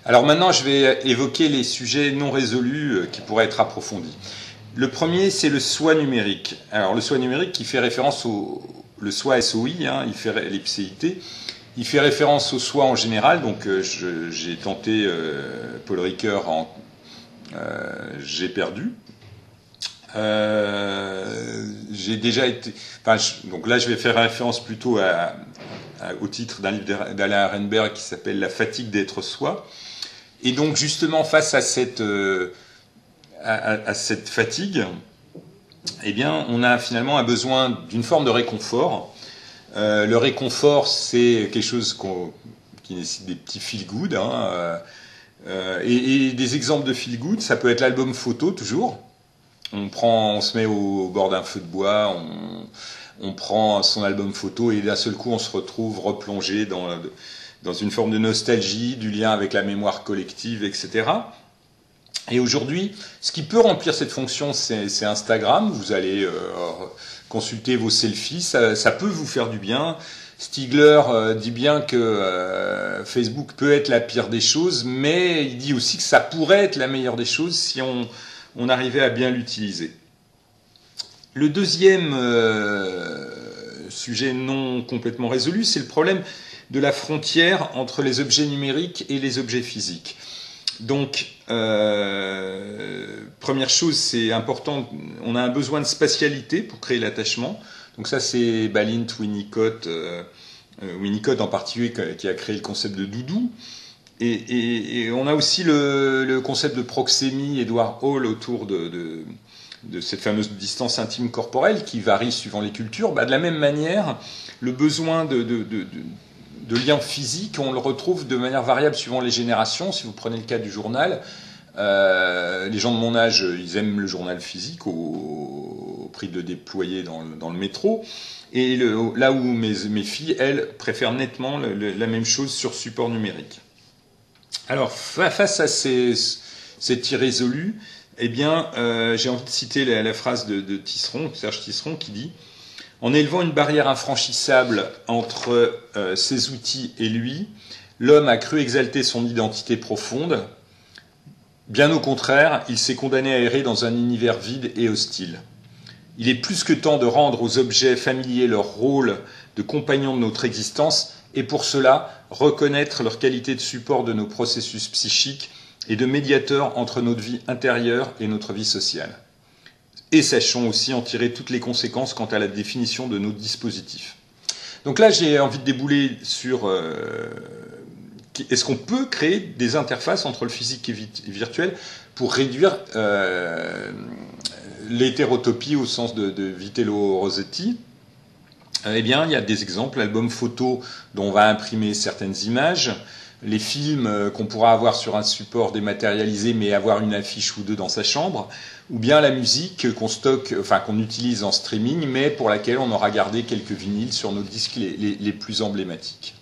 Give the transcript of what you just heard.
Alors maintenant, je vais évoquer les sujets non résolus qui pourraient être approfondis. Le premier, c'est le SOI numérique. Alors le SOI numérique qui fait référence au le SOI SOI, l'IPCIT, il fait référence au SOI en général. Donc j'ai tenté Paul Ricoeur j'ai perdu. J'ai déjà été. Donc là, je vais faire référence plutôt au titre d'un livre d'Alain Arenberg qui s'appelle La fatigue d'être soi. Et donc justement face à cette fatigue, eh bien, on a finalement un besoin d'une forme de réconfort. Le réconfort, c'est quelque chose qui nécessite des petits feel good. Et des exemples de feel good, ça peut être l'album photo toujours. On se met au bord d'un feu de bois, on prend son album photo et d'un seul coup on se retrouve replongé dans une forme de nostalgie, du lien avec la mémoire collective, etc. Et aujourd'hui, ce qui peut remplir cette fonction, c'est Instagram. Vous allez consulter vos selfies, ça peut vous faire du bien. Stigler dit bien que Facebook peut être la pire des choses, mais il dit aussi que ça pourrait être la meilleure des choses si on arrivait à bien l'utiliser. Le deuxième sujet non complètement résolu, c'est le problème de la frontière entre les objets numériques et les objets physiques. Donc, première chose, c'est important, on a un besoin de spatialité pour créer l'attachement. Donc ça, c'est Balint, Winnicott, Winnicott en particulier, qui a créé le concept de doudou. Et on a aussi le concept de proxémie, Edward Hall, autour de cette fameuse distance intime corporelle qui varie suivant les cultures. De la même manière, le besoin de liens physiques, on le retrouve de manière variable suivant les générations. Si vous prenez le cas du journal, les gens de mon âge, ils aiment le journal physique au prix de le déployer dans le métro. Et là où mes filles, elles, préfèrent nettement la même chose sur support numérique. Alors, face à cet irrésolu, eh bien, j'ai envie de citer la phrase de Tisseron, Serge Tisseron, qui dit « En élevant une barrière infranchissable entre ses outils et lui, l'homme a cru exalter son identité profonde. Bien au contraire, il s'est condamné à errer dans un univers vide et hostile. Il est plus que temps de rendre aux objets familiers leur rôle de compagnons de notre existence et pour cela, reconnaître leur qualité de support de nos processus psychiques et de médiateur entre notre vie intérieure et notre vie sociale. Et sachons aussi en tirer toutes les conséquences quant à la définition de nos dispositifs. » Donc là, j'ai envie de débouler sur est-ce qu'on peut créer des interfaces entre le physique et virtuel pour réduire l'hétérotopie au sens de Vitello Rossetti. Eh bien, il y a des exemples, l'album photo dont on va imprimer certaines images, les films qu'on pourra avoir sur un support dématérialisé mais avoir une affiche ou deux dans sa chambre, ou bien la musique qu'on utilise en streaming mais pour laquelle on aura gardé quelques vinyles sur nos disques les plus emblématiques.